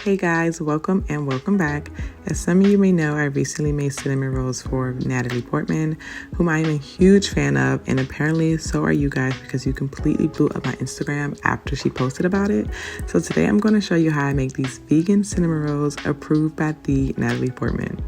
Hey guys, welcome and welcome back. As some of you may know, I recently made cinnamon rolls for Natalie Portman, whom I am a huge fan of, and apparently so are you guys because you completely blew up my Instagram after she posted about it. So today I'm going to show you how I make these vegan cinnamon rolls approved by the Natalie Portman.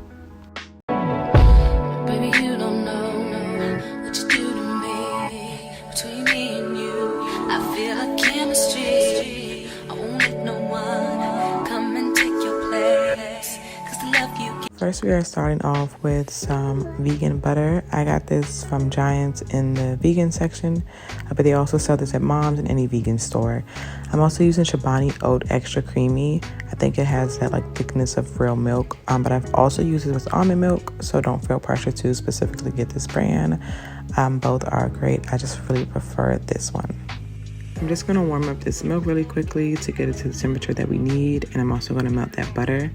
First, we are starting off with some vegan butter. I got this from Giants in the vegan section, but they also sell this at Mom's in any vegan store. I'm also using Chobani Oat Extra Creamy. I think it has that thickness of real milk, but I've also used it with almond milk, so don't feel pressure to specifically get this brand. Both are great. I just really prefer this one. I'm just going to warm up this milk really quickly to get it to the temperature that we need, and I'm also going to melt that butter.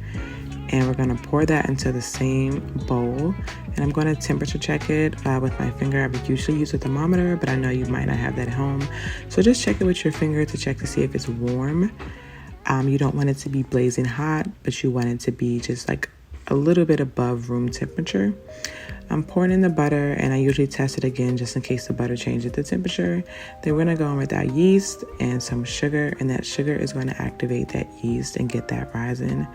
And we're going to pour that into the same bowl. And I'm going to temperature check it with my finger. I would usually use a thermometer, but I know you might not have that at home. So just check it with your finger to check to see if it's warm. You don't want it to be blazing hot, but you want it to be just a little bit above room temperature. I'm pouring in the butter, and I usually test it again just in case the butter changes the temperature. Then we're going to go in with our yeast and some sugar, and that sugar is going to activate that yeast and get that rising.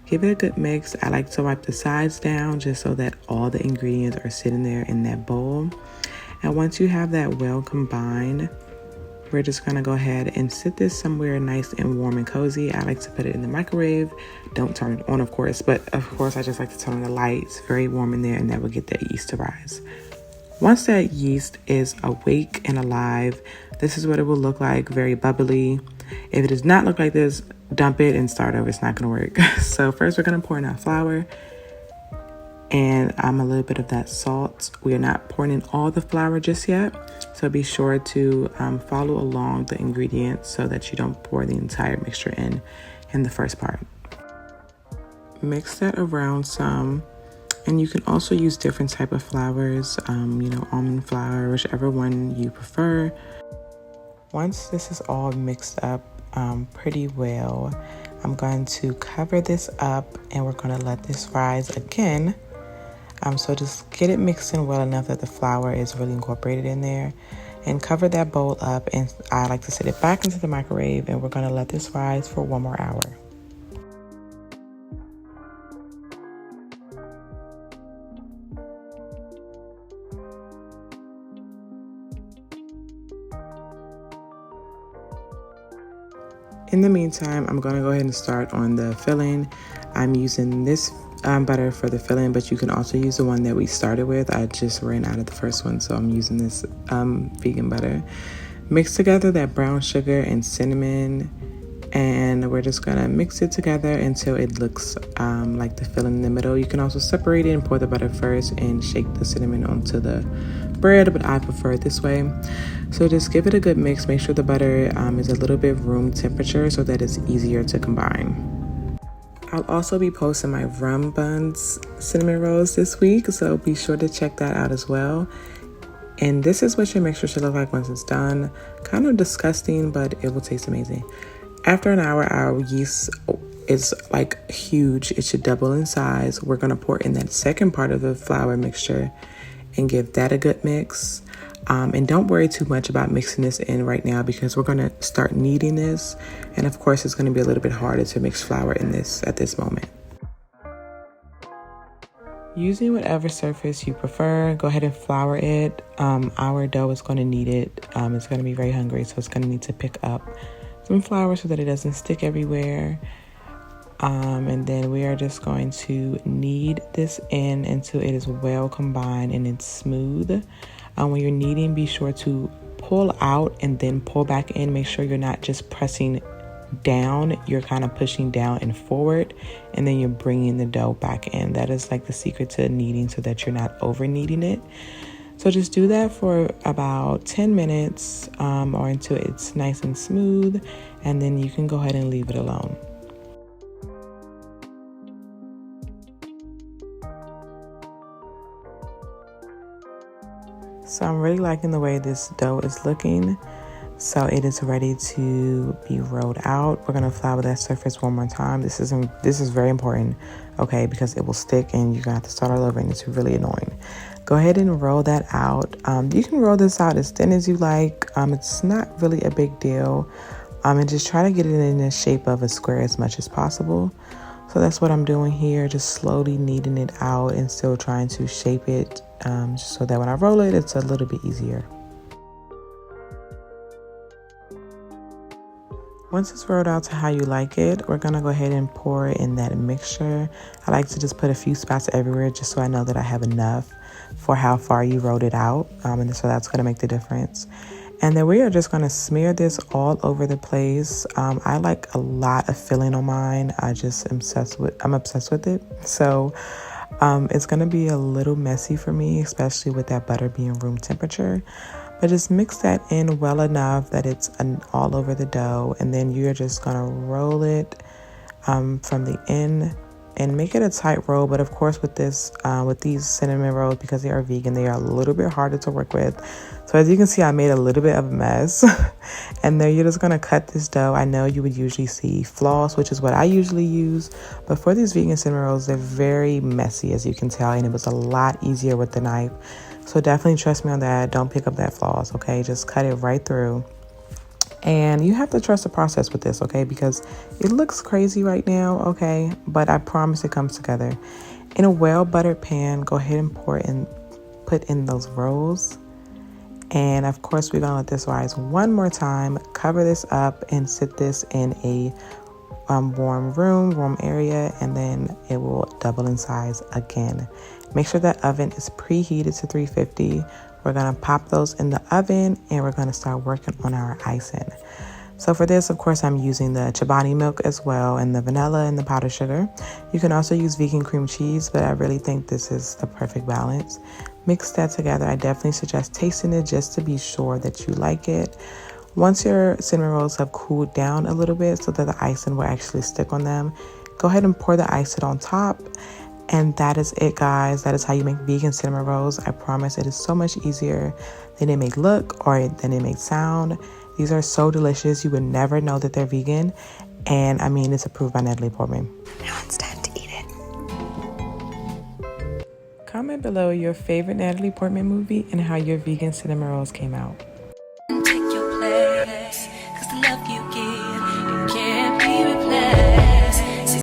Give it a good mix. I like to wipe the sides down just so that all the ingredients are sitting there in that bowl. And once you have that well combined, we're just going to go ahead and sit this somewhere nice and warm and cozy. I like to put it in the microwave. Don't turn it on, of course, but of course I just like to turn on the lights. Very warm in there, and that will get that yeast to rise. Once that yeast is awake and alive, this is what it will look like, very bubbly. If it does not look like this, dump it and start over. It's not going to work. So first we're going to pour in our flour and a little bit of that salt. We are not pouring in all the flour just yet. So be sure to follow along the ingredients so that you don't pour the entire mixture in the first part. Mix that around some. And you can also use different type of flours, almond flour, whichever one you prefer. Once this is all mixed up pretty well, I'm going to cover this up and we're going to let this rise again. So just get it mixed in well enough that the flour is really incorporated in there, and cover that bowl up, and I like to set it back into the microwave, and we're going to let this rise for 1 more hour. In the meantime, I'm going to go ahead and start on the filling. I'm using this butter for the filling, but you can also use the one that we started with. I just ran out of the first one, so I'm using this vegan butter. Mix together that brown sugar and cinnamon, and we're just going to mix it together until it looks like the filling in the middle. You can also separate it and pour the butter first and shake the cinnamon onto the bread, but I prefer it this way. So just give it a good mix. Make sure the butter is a little bit room temperature so that it's easier to combine. I'll also be posting my rum buns cinnamon rolls this week, so be sure to check that out as well. And this is what your mixture should look like once it's done. Kind of disgusting, but it will taste amazing. After an hour, our yeast is huge. It should double in size. We're going to pour in that second part of the flour mixture and give that a good mix. And don't worry too much about mixing this in right now because we're going to start kneading this. And of course, it's going to be a little bit harder to mix flour in this at this moment. Using whatever surface you prefer, go ahead and flour it. Our dough is going to need it. It's going to be very hungry, so it's going to need to pick up some flour so that it doesn't stick everywhere. And then we are just going to knead this in until it is well combined and it's smooth. When you're kneading, be sure to pull out and then pull back in. Make sure you're not just pressing down, you're kind of pushing down and forward, and then you're bringing the dough back in. That is the secret to kneading so that you're not over kneading it. So just do that for about 10 minutes or until it's nice and smooth, and then you can go ahead and leave it alone. So I'm really liking the way this dough is looking. So it is ready to be rolled out. We're gonna flour that surface one more time. This is very important, okay, because it will stick and you're gonna have to start all over and it's really annoying. Go ahead and roll that out. You can roll this out as thin as you like. It's not really a big deal. And just try to get it in the shape of a square as much as possible. So that's what I'm doing here, just slowly kneading it out and still trying to shape it just so that when I roll it, it's a little bit easier. Once it's rolled out to how you like it, we're gonna go ahead and pour it in that mixture. I like to just put a few spots everywhere just so I know that I have enough for how far you rolled it out. And so that's gonna make the difference. And then we are just gonna smear this all over the place. I like a lot of filling on mine. I'm obsessed with it. So it's gonna be a little messy for me, especially with that butter being room temperature. But just mix that in well enough that it's all over the dough, and then you're just gonna roll it from the end and make it a tight roll. But of course, with these cinnamon rolls, because they are vegan, they are a little bit harder to work with. So as you can see, I made a little bit of a mess. And then you're just gonna cut this dough. I know you would usually see floss, which is what I usually use, but for these vegan cinnamon rolls, they're very messy, as you can tell, and it was a lot easier with the knife. So definitely trust me on that. Don't pick up that floss, okay? Just cut it right through. And you have to trust the process with this, okay? Because it looks crazy right now, okay? But I promise it comes together. In a well-buttered pan, go ahead and put in those rolls. And of course, we're gonna let this rise one more time. Cover this up and sit this in a warm area, and then it will double in size again. Make sure that oven is preheated to 350. We're gonna pop those in the oven and we're gonna start working on our icing. So for this, of course, I'm using the Chobani milk as well, and the vanilla and the powdered sugar. You can also use vegan cream cheese, but I really think this is the perfect balance. Mix that together. I definitely suggest tasting it just to be sure that you like it. Once your cinnamon rolls have cooled down a little bit so that the icing will actually stick on them, go ahead and pour the icing on top. And that is it, guys. That is how you make vegan cinnamon rolls. I promise it is so much easier than it may look or than it may sound. These are so delicious. You would never know that they're vegan. And I mean, it's approved by Natalie Portman. Now it's time to eat it. Comment below your favorite Natalie Portman movie and how your vegan cinnamon rolls came out.